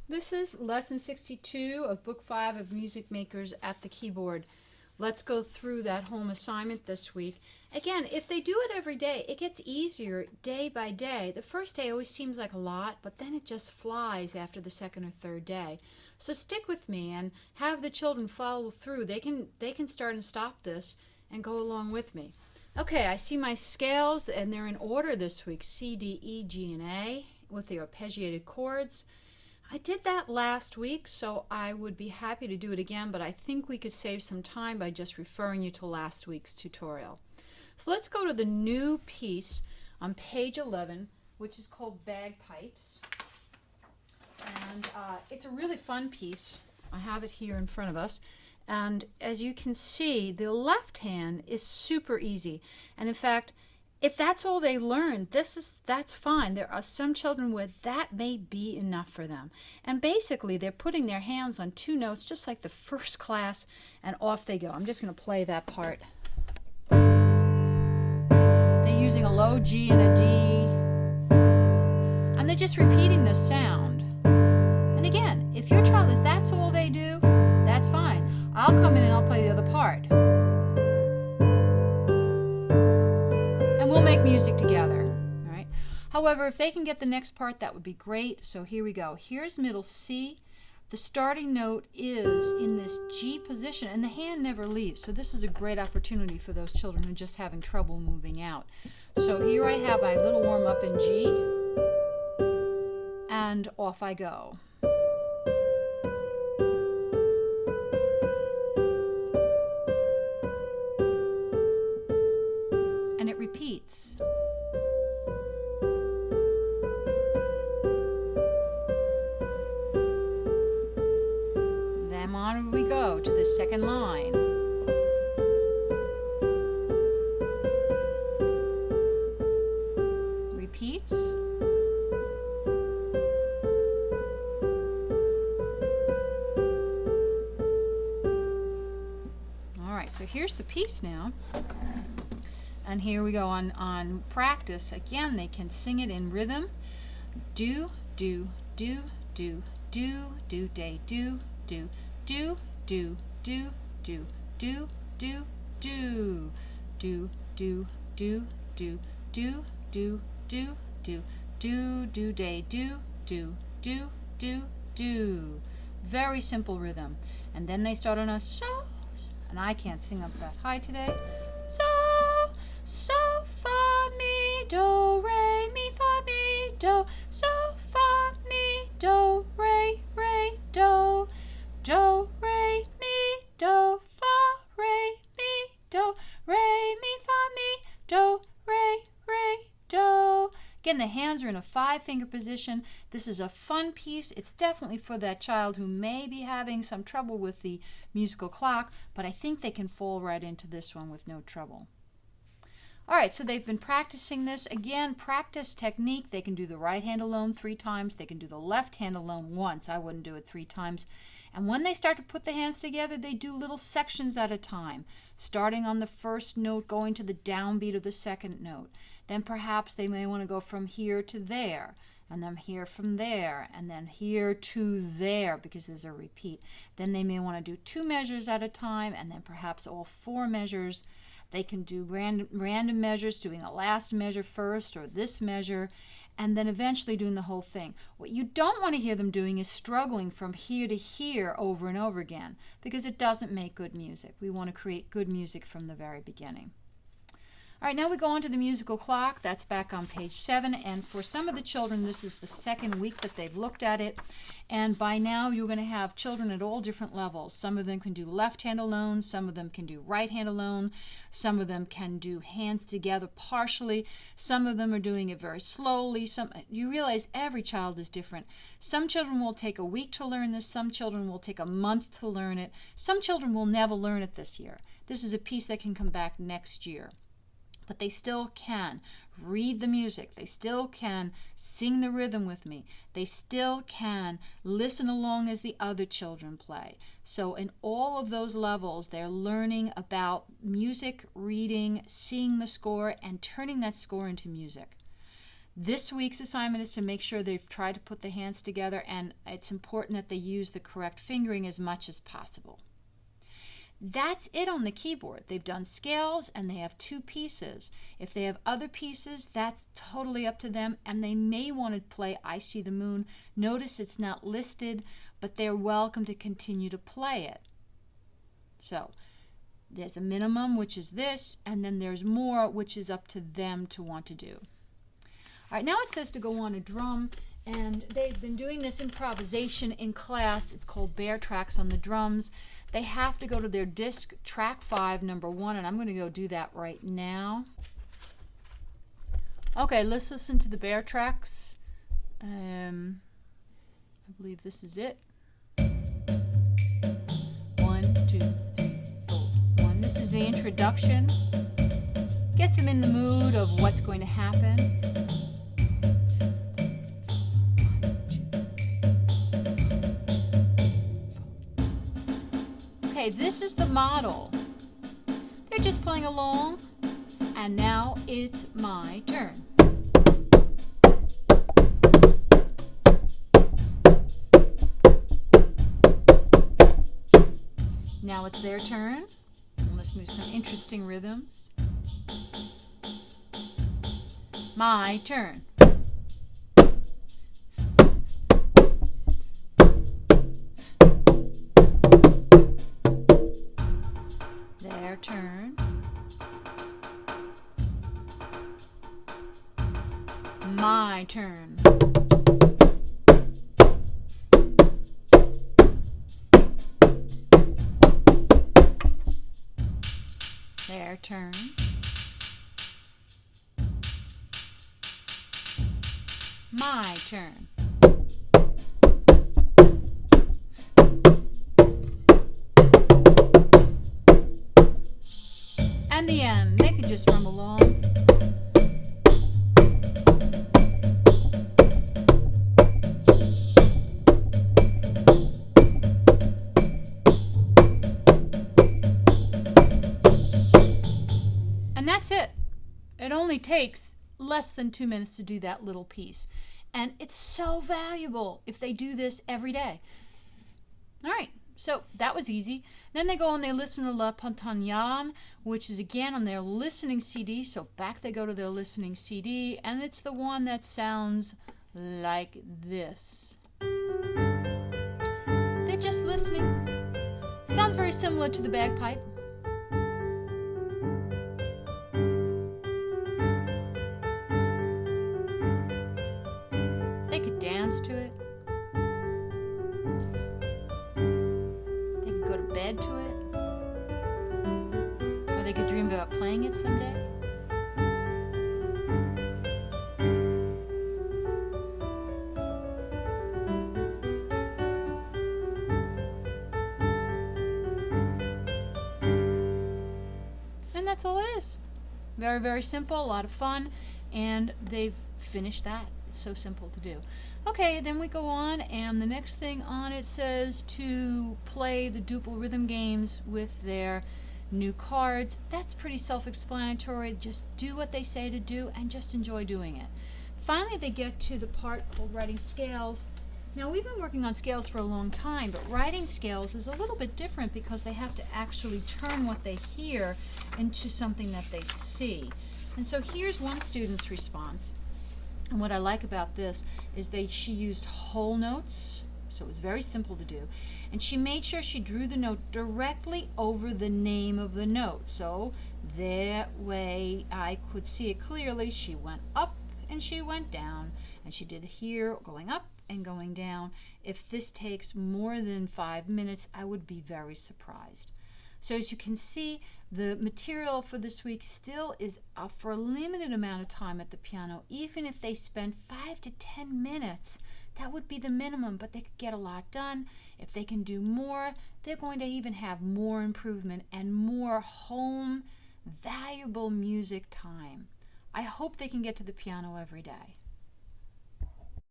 This is lesson 62 of book 5 of Music Makers at the Keyboard. Let's go through that home assignment this week. Again, if they do it every day, it gets easier day by day. The first day always seems like a lot, but then it just flies after the second or third day. So stick with me and have the children follow through. They can start and stop this and go along with me. Okay, I see my scales and they're in order this week. C, D, E, G, and A with the arpeggiated chords. I did that last week, so I would be happy to do it again, but I think we could save some time by just referring you to last week's tutorial. So let's go to the new piece on page 11, which is called Bagpipes. And it's a really fun piece. I have it here in front of us. And as you can see, the left hand is super easy. And in fact, if that's all they learn, that's fine. There are some children where that may be enough for them. And basically, they're putting their hands on two notes just like the first class, and off they go. I'm just going to play that part. They're using a low G and a D, and they're just repeating the sound. And again, if your child, if that's all they do, that's fine. I'll come in and I'll play the other part. We'll make music together. All right. However, if they can get the next part, that would be great. So here we go. Here's middle C. The starting note is in this G position, and the hand never leaves. So this is a great opportunity for those children who are just having trouble moving out. So here I have my little warm up in G, and off I go. And it repeats. Then on we go to the second line. Repeats. All right, so here's the piece now. And here we go on practice. Again, they can sing it in rhythm. Do, do, do, do, do, do, day, do, do, do, do, do, do, do, do, do, do, do, do, do, do, do, do, do, do, day, do, do, do, do, do. Very simple rhythm. And then they start on a so, and I can't sing up that high today. So, fa, mi, do, re, mi, fa, mi, do. So, fa, mi, do, re, do. Do, re, mi, do, fa, re, mi, do. Re, mi, fa, mi, do, re, do. Again, the hands are in a 5-finger position. This is a fun piece. It's definitely for that child who may be having some trouble with the musical clock, but I think they can fall right into this one with no trouble. All right, so they've been practicing this. Again, practice technique. They can do the right hand alone 3 times. They can do the left hand alone once. I wouldn't do it 3 times. And when they start to put the hands together, they do little sections at a time, starting on the first note, going to the downbeat of the second note. Then perhaps they may want to go from here to there, and then here from there, and then here to there, because there's a repeat. Then they may want to do 2 measures at a time, and then perhaps all 4 measures. They can do random measures, doing a last measure first or this measure, and then eventually doing the whole thing. What you don't want to hear them doing is struggling from here to here over and over again, because it doesn't make good music. We want to create good music from the very beginning. All right, now we go on to the musical clock. That's back on page 7, and for some of the children, this is the second week that they've looked at it, and by now you're going to have children at all different levels. Some of them can do left hand alone, some of them can do right hand alone, some of them can do hands together partially, some of them are doing it very slowly. You realize every child is different. Some children will take a week to learn this, some children will take a month to learn it, some children will never learn it this year. This is a piece that can come back next year. But they still can read the music. They still can sing the rhythm with me. They still can listen along as the other children play. So in all of those levels, they're learning about music, reading, seeing the score, and turning that score into music. This week's assignment is to make sure they've tried to put the hands together, and it's important that they use the correct fingering as much as possible. That's it on the keyboard. They've done scales and they have 2 pieces. If they have other pieces, that's totally up to them, and they may want to play I See the Moon. Notice it's not listed, but they're welcome to continue to play it. So there's a minimum, which is this, and then there's more, which is up to them to want to do. All right, now it says to go on a drum, and they've been doing this improvisation in class. It's called Bear Tracks on the drums. They have to go to their disc, track 5, number 1, and I'm going to go do that right now. Okay, let's listen to the Bear Tracks. I believe this is it. 1, 2, 3, 4, 1. This is the introduction. Gets them in the mood of what's going to happen. Okay, this is the model. They're just playing along, and now it's my turn. Now it's their turn. Let's move some interesting rhythms. My turn. Their turn. My turn. Their turn. My turn. And the end. They could just drum along. And that's it. It only takes less than 2 minutes to do that little piece. And it's so valuable if they do this every day. All right, so that was easy. Then they go and they listen to La Pontagnane, which is again on their listening CD. So back they go to their listening CD, and it's the one that sounds like this. They're just listening. Sounds very similar to the bagpipe. They could dance to it. They could go to bed to it. Or they could dream about playing it someday. And that's all it is. Very, very simple, a lot of fun, and they've finished that. It's so simple to do. Okay, then we go on, and the next thing on it says to play the Duple rhythm games with their new cards. That's pretty self-explanatory. Just do what they say to do and just enjoy doing it. Finally, they get to the part called writing scales. Now, we've been working on scales for a long time, but writing scales is a little bit different because they have to actually turn what they hear into something that they see. And so here's one student's response. And what I like about this is she used whole notes, so it was very simple to do. And she made sure she drew the note directly over the name of the note. So that way I could see it clearly. She went up and she went down. And she did here, going up and going down. If this takes more than 5 minutes, I would be very surprised. So as you can see, the material for this week still is for a limited amount of time at the piano. Even if they spend 5 to 10 minutes, that would be the minimum, but they could get a lot done. If they can do more, they're going to even have more improvement and more home, valuable music time. I hope they can get to the piano every day.